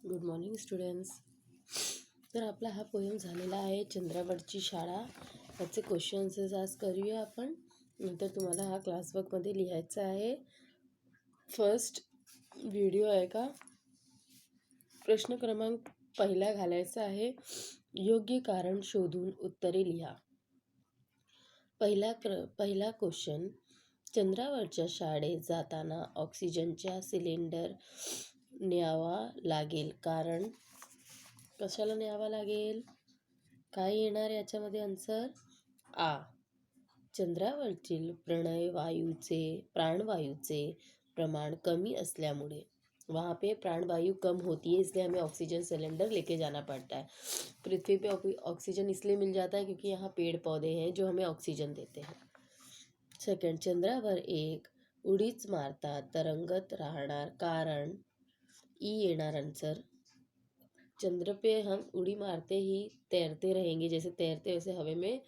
Good morning students. तर आपला हा पोयम झालेला आहे चंद्रावरची शाळा. त्याचे क्वेश्चन आन्सर्स आज करूया आपण. नंतर तुम्हाला हा क्लासवर्कमध्ये लिहायचा आहे. फर्स्ट व्हिडिओ आहे का, प्रश्न क्रमांक पहिला घालायचा आहे. योग्य कारण शोधून उत्तरे लिहा. पहिला क्वेश्चन, चंद्रावरच्या शाळेत जाताना ऑक्सिजनचा सिलेंडर न्यावा लागेल, कारण कशाला न्यावा लागेल? काय येणार याच्यामध्ये आन्सर? आ, चंद्रावरील प्राणवायूचे प्रमाण कमी असल्यामुळे. वहाँ पे प्राणवायु कम होती है, इसलिए हमें ऑक्सीजन सिलेंडर लेके जाना पड़ता है. पृथ्वी पे ऑक्सीजन इसलिए मिल जाता है क्योंकि यहाँ पेड़ पौधे हैं जो हमें ऑक्सीजन देते हैं. सेकंड, चंद्रावर एक उडीच मारता तरंगत राहणार, कारण. ई येणार आंसर. चंद्र पे हम उड़ी मारते ही तैरते रहेंगे, जैसे तैरते वैसे हवे में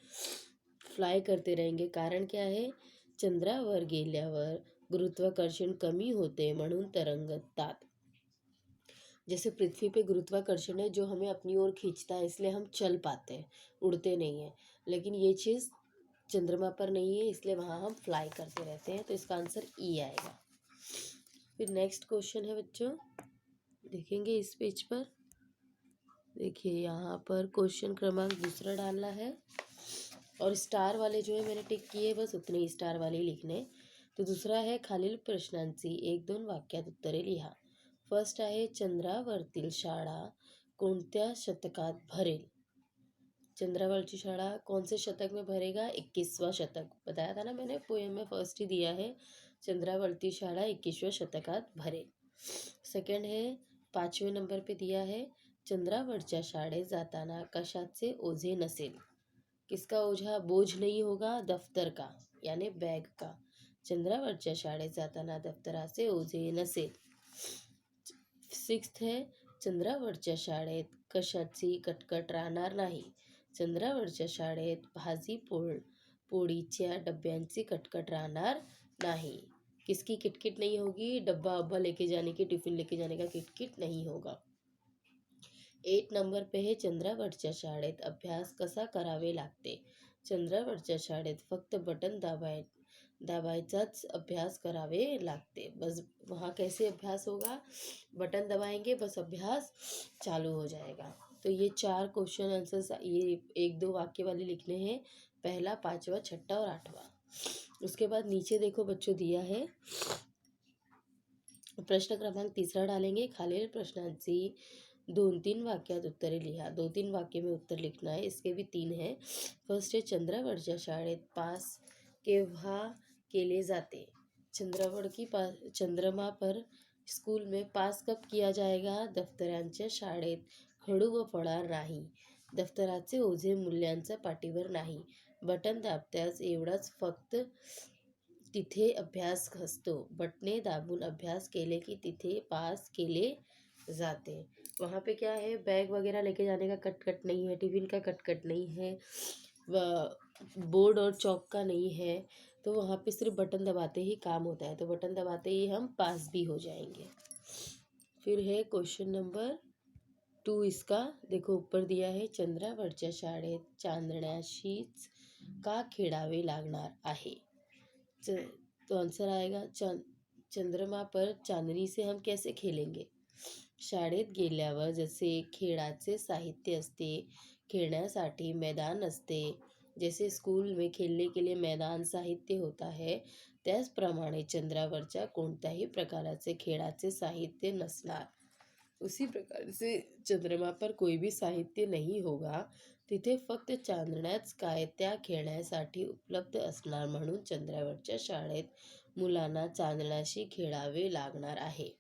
फ्लाय करते रहेंगे. कारण क्या है? चंद्रावर गेल्यावर गुरुत्वाकर्षण कमी होते म्हणून तरंगतात. जैसे पृथ्वी पे गुरुत्वाकर्षण है जो हमें अपनी ओर खींचता है, इसलिए हम चल पाते हैं, उड़ते नहीं हैं. लेकिन ये चीज़ चंद्रमा पर नहीं है, इसलिए वहाँ हम फ्लाई करते रहते हैं. तो इसका आंसर ई आएगा. फिर नेक्स्ट क्वेश्चन है बच्चों, देखेंगे इस पेज पर. देखिए यहाँ पर क्वेश्चन क्रमांक दूसरा डालना है, और स्टार वाले जो है मैंने टिक किए, बस उतने ही स्टार वाले लिखने. तो दूसरा है, खालील प्रश्नांची 1-2 वाक्यात उत्तरे लिहा. फर्स्ट आहे, चंद्रावरतील शाळा कोणत्या शतकात भरेल? चंद्रावरची शाळा कौन से शतक में भरेगा? 21वां शतक. बताया था ना मैंने, पोएम में फर्स्ट ही दिया है, चंद्रावरती शाळा 21व्या शतकात भरेल. सेकंड है, 5वें नंबर पे दिया है, चंद्रावरच्या शाळेत जाताना कशाचे ओझे नसेल? किसका ओझा बोझ नहीं होगा? दफ्तर का, यानी बैग का. चंद्रावरच्या शाळेत जाताना दफ्तराचे ओझे नसेल. सिक्स्थ है, चंद्रावरच्या शाळेत कशाची कटकट राहणार नाही. चंद्रावरच्या शाळेत पोळीच्या डब्यांची कटकट राहणार नाही. किसकी किटकिट नहीं होगी? डब्बा अब्बा लेके जाने की, टिफिन लेके जाने का किटकिट नहीं होगा. 8 नंबर पे है, चंद्रावरच्या शाळेत अभ्यास कसा करावे लागते? चंद्रावरच्या शाळेत फक्त बटन दाबायचाच अभ्यास करावे लागते. बस वहाँ कैसे अभ्यास होगा? बटन दबाएंगे, बस अभ्यास चालू हो जाएगा. तो ये 4 क्वेश्चन आंसर्स, ये 1-2 वाक्य वाले लिखने हैं, पहला, 5वां, 6ठा और 8वां. उसके बाद नीचे देखो बच्चों दिया है, प्रश्न क्रमांक तीसरा डालेंगे. खालील प्रश्नांची 2-3 वाक्यात उत्तरे लिहा. 2-3 वाक्य में उत्तर लिखना है. इसके भी 3 हैं. फर्स्ट है, चंद्रावरच्या शाळेत पास केव्हा केले जाते? चंद्रमा पर स्कूल में पास कब किया जाएगा? दफ्तरांच्या शाळेत खडू व फळार नाही. दफ्तराचे ओझे मूल्यांच्या पाठीवर नाही. बटन दाबत्याच एवढाच फक्त तिथे अभ्यास असतो. बटने दाबून अभ्यास केले की तिथे पास केले जाते. वहाँ पे क्या है? बैग वगैरह लेके जाने का कटकट नहीं है, टिफिन का कटकट नहीं है, बोर्ड और चौक का नहीं है. तो वहाँ पे सिर्फ बटन दबाते ही काम होता है, तो बटन दबाते ही हम पास भी हो जाएंगे. फिर है क्वेश्चन नंबर 2. इसका देखो ऊपर दिया है, चंद्रावरच्या शाळेत चांदण्याशीच का खेळावे लागणार आहे? तो आंसर आएगा, चंद्रमा पर चांदनी से हम कैसे खेलेंगे? शाळेत गेल्यावर जसे खेळाचे साहित्य असते, खेळण्यासाठी मैदान असते, जैसे स्कूल में खेलने के लिए मैदान साहित्य होता है, त्याचप्रमाणे चंद्रावरच्या कोणत्याही प्रकाराचे खेळाचे साहित्य नसणार. उसी प्रकार से चंद्रमा पर कोई भी साहित्य नहीं होगा. तिथे फक्त चांदण्याच काय त्या खेळण्यासाठी उपलब्ध असणार, म्हणून चंद्रावरच्या शाळेत मुलांना चांदण्याशी खेळावे लागणार आहे.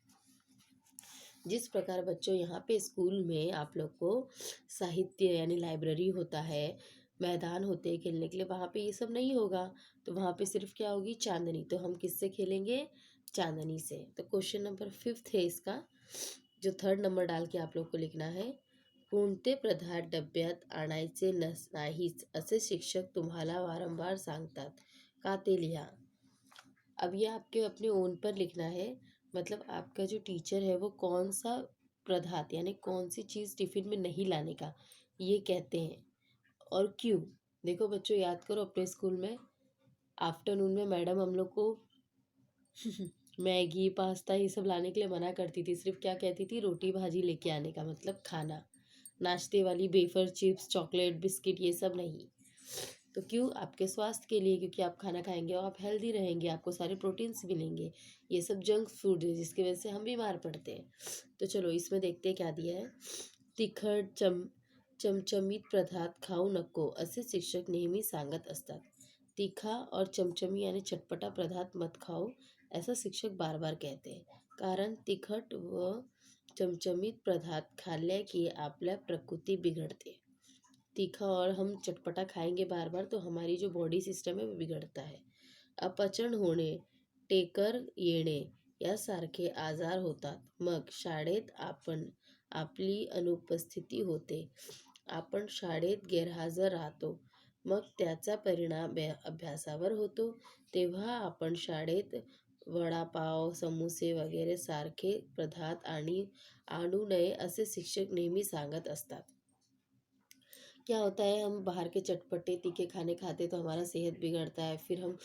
जिस प्रकार बच्चों यहाँ पे स्कूल में आप लोग को साहित्य यानी लाइब्रेरी होता है, मैदान होते हैं खेलने के लिए, वहाँ पे ये सब नहीं होगा. तो वहाँ पे सिर्फ क्या होगी? चांदनी. तो हम किससे खेलेंगे? चांदनी से. तो क्वेश्चन नंबर 5 है इसका, जो 3rd नंबर डाल के आप लोग को लिखना है. कोणते पदार्थ डब्यात आणायचे नाहीच असे शिक्षक तुम्हाला वारंवार सांगतात, का ते लिहा. अब ये आपके अपने ओन पर लिखना है. मतलब आपका जो टीचर है वो कौन सा पदार्थ यानी कौन सी चीज़ टिफिन में नहीं लाने का ये कहते हैं और क्यों? देखो बच्चों, याद करो अपने स्कूल में आफ्टरनून में मैडम हम लोग को मैगी पास्ता ये सब लाने के लिए मना करती थी। सिर्फ क्या कहती थी, रोटी भाजी लेके आने का, मतलब खाना। नाश्ते वाली वेफर चिप्स चॉकलेट बिस्किट ये सब नहीं। तो क्यों? आपके स्वास्थ्य के लिए, क्योंकि आप खाना खाएंगे और आप हेल्दी रहेंगे, आपको सारे प्रोटीन्स मिलेंगे। ये सब जंक फूड है जिसकी वजह से हम बीमार पड़ते हैं। तो चलो इसमें देखते हैं क्या दिया है। तिखट चमचमीत पदार्थ खाऊ नको असे शिक्षक नेहमी सांगत असतात। तीखा और चमचमी यानी चटपटा पदार्थ मत खाओ, ऐसा शिक्षक बार बार कहते हैं। कारण तिखट व चमचमीत पदार्थ खाल्ल्या की आपल्या प्रकृति बिघडते। तीखा और हम चटपटा खाएंगे बार बार तो हमारी जो बॉडी सिस्टम है वो बिगड़ता है। अपचन होणे, टेकर येणे यासारखे आजार होतात। मग शाळेत आपली अनुपस्थिती होते, आपण शाळेत गैरहजर राहतो, मग त्याचा परिणाम अभ्यासावर होतो। तेव्हा आपण शाळेत वडापाव समोसे वगैरे सारखे पदार्थ आणू नये असे शिक्षक नेहमी सांगत असतात। क्या होता है, हम बाहर के चटपटे तीखे खाने खाते तो हमारा सेहत बिगड़ता है, फिर हम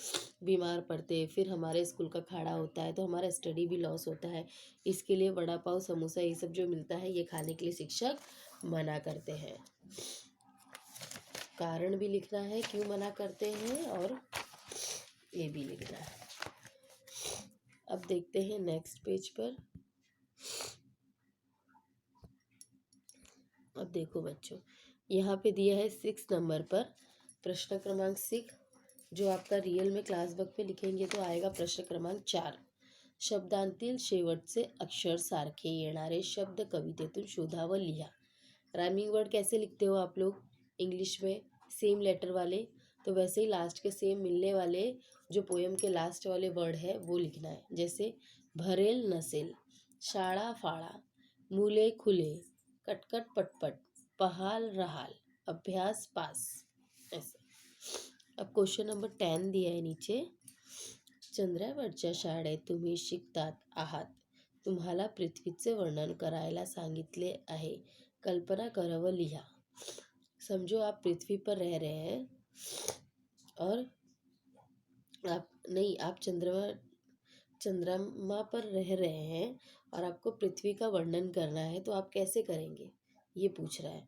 बीमार पड़ते हैं, फिर हमारे स्कूल का खाड़ा होता है तो हमारा स्टडी भी लॉस होता है। इसके लिए वड़ा पाव समोसा ये सब जो मिलता है ये खाने के लिए शिक्षक मना करते हैं। कारण भी लिखना है क्यों मना करते हैं और ये भी लिखना है। अब देखते हैं नेक्स्ट पेज पर। अब देखो बच्चों, यहाँ पे दिया है 6 नंबर पर प्रश्न क्रमांक 6, जो आपका रियल में क्लास वर्क पे लिखेंगे तो आएगा प्रश्न क्रमांक 4। शब्दांतील शेवटचे अक्षर सारखे येणारे शब्द कवितेतून शोधा व लिहा। राइमिंग वर्ड कैसे लिखते हो आप लोग इंग्लिश में? सेम लेटर वाले, तो वैसे ही लास्ट के सेम मिलने वाले जो पोएम के लास्ट वाले वर्ड है वो लिखना है। जैसे भरेल नसेल, शाळा फाळा, मुले खुले, कटकट पटपट, पहाल रहाल, अभ्यास पास, ऐसे। अब क्वेश्चन नंबर 10 दिया है नीचे। चंद्रावरच्या शाळेत तुम्ही शिकतात आहात, तुम्हाला पृथ्वीचे वर्णन करायला सांगितले आहे, कल्पना करा व लिहा। समझो आप पृथ्वी पर रह रहे हैं और आप चंद्रमा पर रह रहे हैं और आपको पृथ्वी का वर्णन करना है, तो आप कैसे करेंगे ये पूछ रहा है।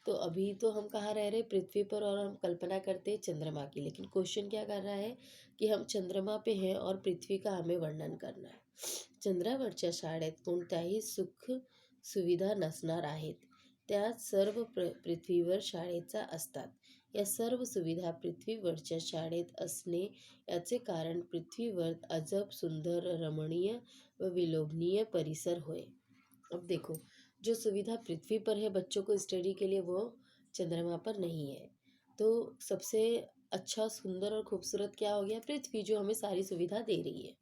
तो अभी तो हम कहाँ रह रहे हैं? पृथ्वी पर, और हम कल्पना करते हैं चंद्रमा की। लेकिन क्वेश्चन क्या कर रहा है कि हम चंद्रमा पे हैं और पृथ्वी का हमें वर्णन करना है। चंद्रावरच्या शाळेत कोणत्याही सुख सुविधा नसणार आहेत, त्या सर्व पृथ्वीवर शाळेचा असतात। या सर्व सुविधा पृथ्वीवरच्या शाळेत असणे याचे कारण पृथ्वीवर अजब सुंदर रमणीय व विलोभनीय परिसर होय। अब देखो, जो सुविधा पृथ्वी पर है बच्चों को स्टडी के लिए, वो चंद्रमा पर नहीं है। तो सबसे अच्छा सुंदर और खूबसूरत क्या हो गया? पृथ्वी, जो हमें सारी सुविधा दे रही है।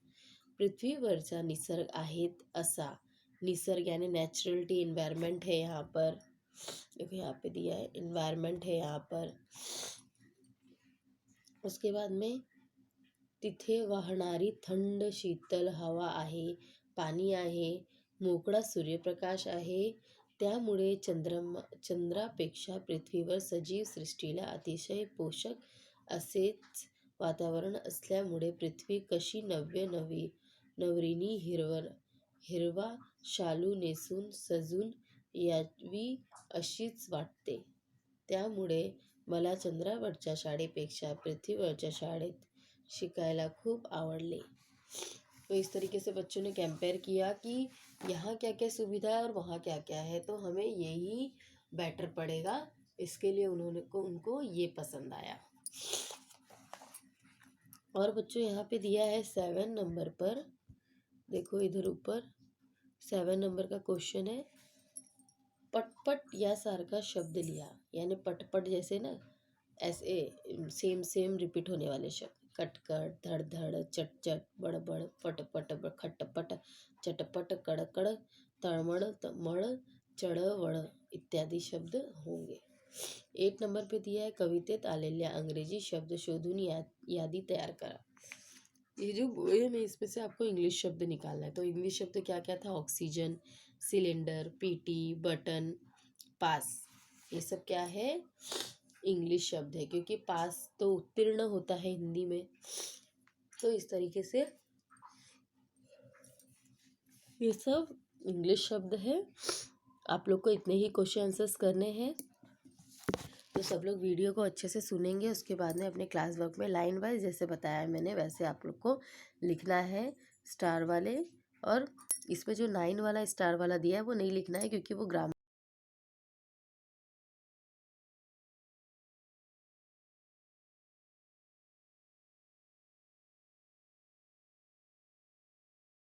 पृथ्वीवरचा निसर्ग आहेत असा, निसर्ग यानी नेचुरलिटी, इन्वायरमेंट है यहाँ पर। देखो यहाँ पे दिया है इन्वायरमेंट है यहाँ पर। उसके बाद में तिथे वाहणारी थंड शीतल हवा आहे, पाणी आहे, मोकळा सूर्यप्रकाश आहे। त्यामुळे चंद्रापेक्षा पृथ्वीवर सजीव सृष्टीला अतिशय पोषक असेच वातावरण असल्यामुळे पृथ्वी कशी नवरिनी हिरवा शालू नेसून सजून यावी अशीच वाटते। त्यामुळे मला चंद्रावरच्या शाळेपेक्षा पृथ्वीवरच्या शाळेत शिकायला खूब आवडले। तो इस तरीके से बच्चों ने कंपेयर किया कि यहाँ क्या क्या सुविधा है और वहाँ क्या क्या है, तो हमें यही बेटर पड़ेगा। इसके लिए उनको ये पसंद आया। और बच्चों यहाँ पे दिया है 7 नंबर पर, देखो इधर ऊपर 7 नंबर का क्वेश्चन है। पटपट यासारखा शब्द लिहा, यानी पटपट जैसे ना ऐसे सेम रिपीट होने वाले शब्द। कटकट, धड़, चटचट, बड़बड़, फटपट, खटपट, चटपट, कड़कड़, तळमळ, मळ, चढवळ इत्यादि शब्द होंगे। 8 नंबर पे दिया है कवितेत आलेल्या अंग्रेजी शब्द शोधून यादी तैयार करा। ये जो बोए में इसमें से आपको इंग्लिश शब्द निकालना है। तो इंग्लिश शब्द क्या क्या था? Oxygen, cylinder, PT, button, pass, ये सब क्या है, इंग्लिश शब्द है, क्योंकि पास तो उत्तीर्ण होता है हिंदी में। तो इस तरीके से ये सब इंग्लिश शब्द है। आप लोग को इतने ही क्वेश्चन आंसर्स करने हैं, तो सब लोग वीडियो को अच्छे से सुनेंगे। उसके बाद में अपने क्लास वर्क में लाइन वाइज जैसे बताया है मैंने, वैसे आप लोग को लिखना है स्टार वाले। और इसमें जो 9 वाला स्टार वाला दिया है वो नहीं लिखना है, क्योंकि वो ग्रामर